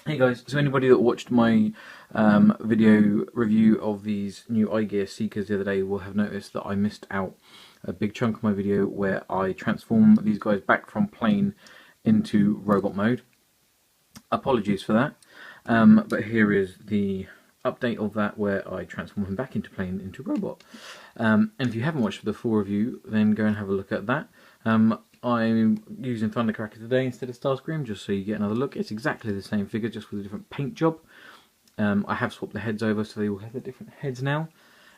Hey guys, so anybody that watched my video review of these new Igear Seekers the other day will have noticed that I missed out a big chunk of my video where I transform these guys back from plane into robot mode. Apologies for that, but here is the update of that where I transform him back into plane into robot. And if you haven't watched the full review, then go and have a look at that. I'm using Thundercracker today instead of Starscream, just so you get another look. It's exactly the same figure, just with a different paint job. I have swapped the heads over, so they all have the different heads now.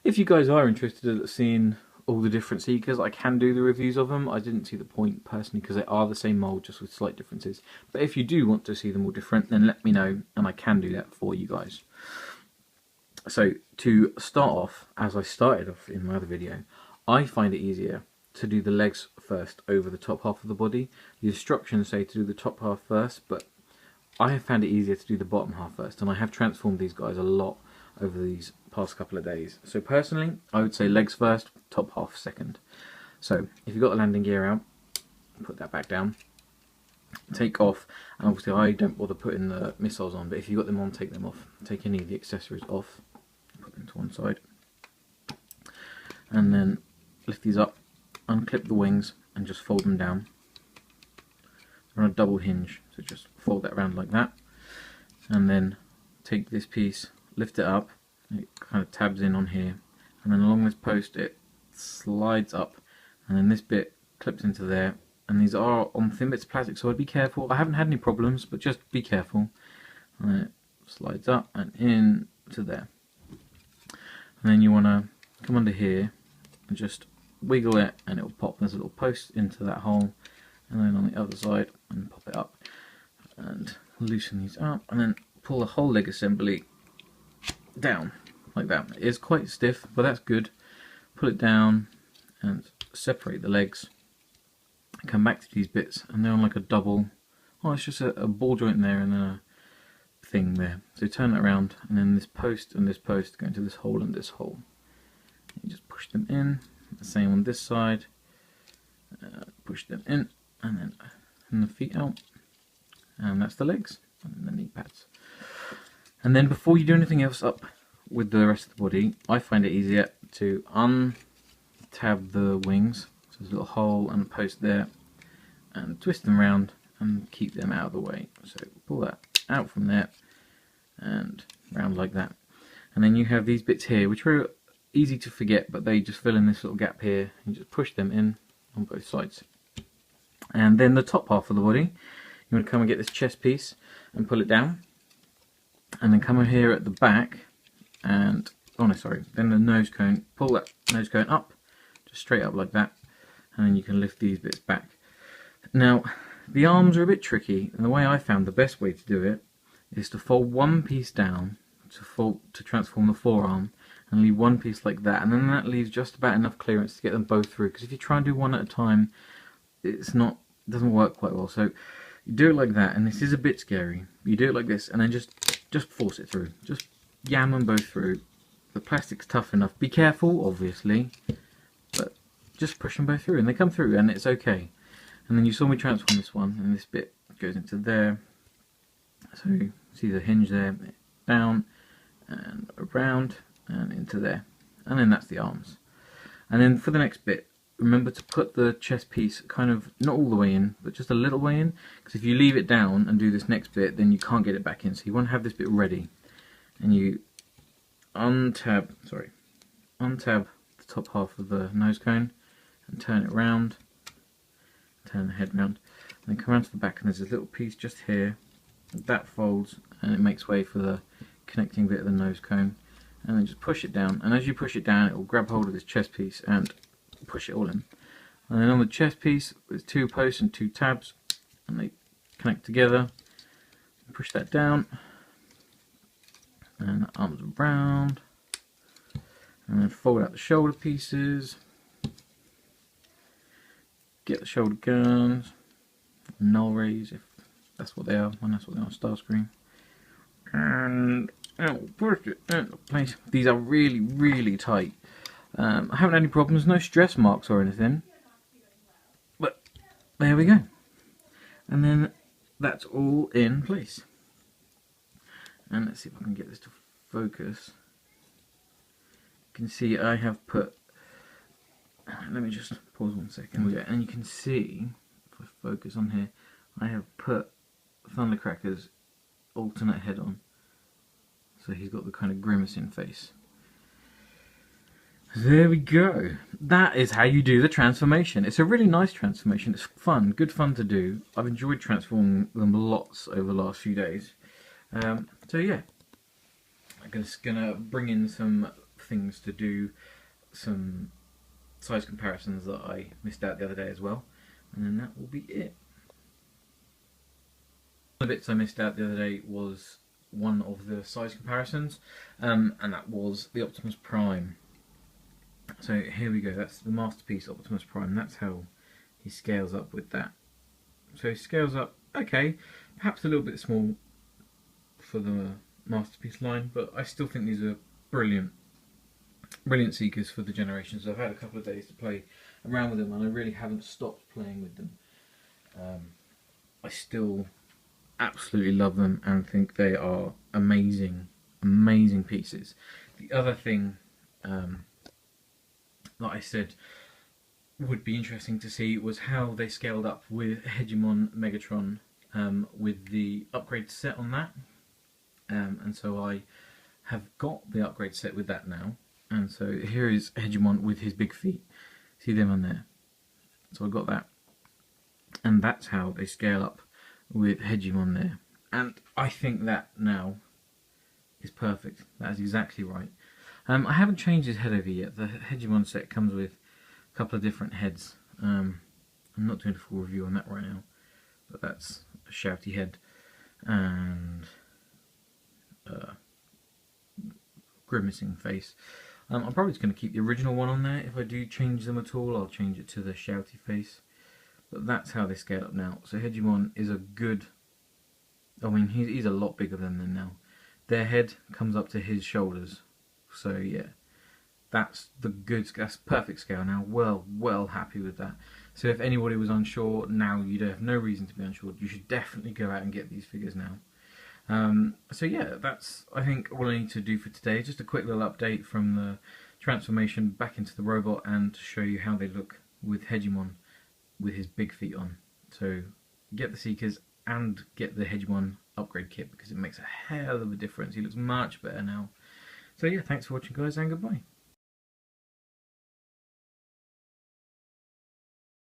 If you guys are interested in seeing all the different Seekers, I can do the reviews of them. I didn't see the point personally, because they are the same mould, just with slight differences. But if you do want to see them all different, then let me know, and I can do that for you guys. So, to start off, as I started off in my other video, I find it easier to do the legs first over the top half of the body. The instructions say to do the top half first, but I have found it easier to do the bottom half first, and I have transformed these guys a lot over these past couple of days. So personally, I would say legs first, top half second. So if you've got the landing gear out, put that back down, take off, and obviously I don't bother putting the missiles on, but if you've got them on, take them off. Take any of the accessories off, put them to one side, and then lift these up, unclip the wings and just fold them down. They're on a double hinge, so just fold that around like that, and then take this piece, lift it up, it kind of tabs in on here, and then along this post it slides up, and then this bit clips into there, and these are on thin bits of plastic, so I'd be careful. I haven't had any problems, but just be careful. And then it slides up and in to there, and then you want to come under here and just wiggle it, and it will pop. There's a little post into that hole, and then on the other side, and pop it up and loosen these up, and then pull the whole leg assembly down like that. It is quite stiff, but that's good. Pull it down and separate the legs. Come back to these bits, and they're on like a double. Oh, it's just a ball joint there, and then a thing there. So turn that around, and then this post and this post go into this hole and this hole. You just push them in. The same on this side, push them in, and then the feet out, and that's the legs, and then the knee pads. And then before you do anything else up with the rest of the body, I find it easier to untab the wings, so there's a little hole and a post there, and twist them around and keep them out of the way. So pull that out from there, and round like that. And then you have these bits here, which are easy to forget, but they just fill in this little gap here. You just push them in on both sides. And then the top half of the body, you want to come and get this chest piece and pull it down, and then come over here at the back and, oh no, sorry, then the nose cone, pull that nose cone up, just straight up like that, and then you can lift these bits back. Now, the arms are a bit tricky, and the way I found the best way to do it is to fold one piece down to transform the forearm, and leave one piece like that, and then that leaves just about enough clearance to get them both through, because if you try and do one at a time, it doesn't work quite well. So you do it like that, and this is a bit scary. You do it like this, and then just force it through. Just yam them both through. The plastic's tough enough. Be careful, obviously, but just push them both through, and they come through, and it's okay. And then you saw me transform this one, and this bit goes into there. So you see the hinge there, down and around and into there, and then that's the arms. And then for the next bit, remember to put the chest piece kind of not all the way in, but just a little way in, because if you leave it down and do this next bit, then you can't get it back in. So you want to have this bit ready, and you untab the top half of the nose cone and turn it round, turn the head round, and then come around to the back, and there's this little piece just here that folds, and it makes way for the connecting bit of the nose cone. And then just push it down, and as you push it down, it will grab hold of this chest piece and push it all in. And then on the chest piece, there's two posts and two tabs, and they connect together. Push that down, and the arms around, and then fold out the shoulder pieces. Get the shoulder guns, null rays if that's what they are, and that's what they are on Starscream. And push it into place. These are really, really tight. I haven't had any problems, no stress marks or anything. But there we go. And then that's all in place. And let's see if I can get this to focus. You can see I have put, let me just pause 1 second. Yeah, and you can see, if I focus on here, I have put Thundercracker's alternate head on. So he's got the kind of grimacing face. There we go. That is how you do the transformation. It's a really nice transformation. It's fun, good fun to do. I've enjoyed transforming them lots over the last few days. So yeah, I'm just gonna bring in some things to do, some size comparisons that I missed out the other day as well, and then that will be it. One of the bits I missed out the other day was one of the size comparisons, and that was the Optimus Prime. So here we go, that's the Masterpiece Optimus Prime, that's how he scales up with that. So he scales up, okay, perhaps a little bit small for the Masterpiece line, but I still think these are brilliant Seekers for the generations. I've had a couple of days to play around with them and I really haven't stopped playing with them. I still absolutely love them and think they are amazing pieces. The other thing that I said would be interesting to see was how they scaled up with Hegemon Megatron with the upgrade set on that. And so I have got the upgrade set with that now. And so here is Hegemon with his big feet. See them on there? So I got that. And that's how they scale up with Hegemon there. And I think that now is perfect. That is exactly right. I haven't changed his head over yet. The Hegemon set comes with a couple of different heads. I'm not doing a full review on that right now, but that's a shouty head and grimacing face. I'm probably just going to keep the original one on there. If I do change them at all, I'll change it to the shouty face. But that's how they scale up now. So Hegemon is a good, I mean he's a lot bigger than them now. Their head comes up to his shoulders. So yeah, that's perfect scale now. Well happy with that. So if anybody was unsure, now you'd have no reason to be unsure. You should definitely go out and get these figures now. So yeah, that's I think all I need to do for today. Just a quick little update from the transformation back into the robot and to show you how they look with Hegemon with his big feet on. So get the Seekers and get the Hegemon upgrade kit because it makes a hell of a difference. He looks much better now. So yeah, thanks for watching guys and goodbye.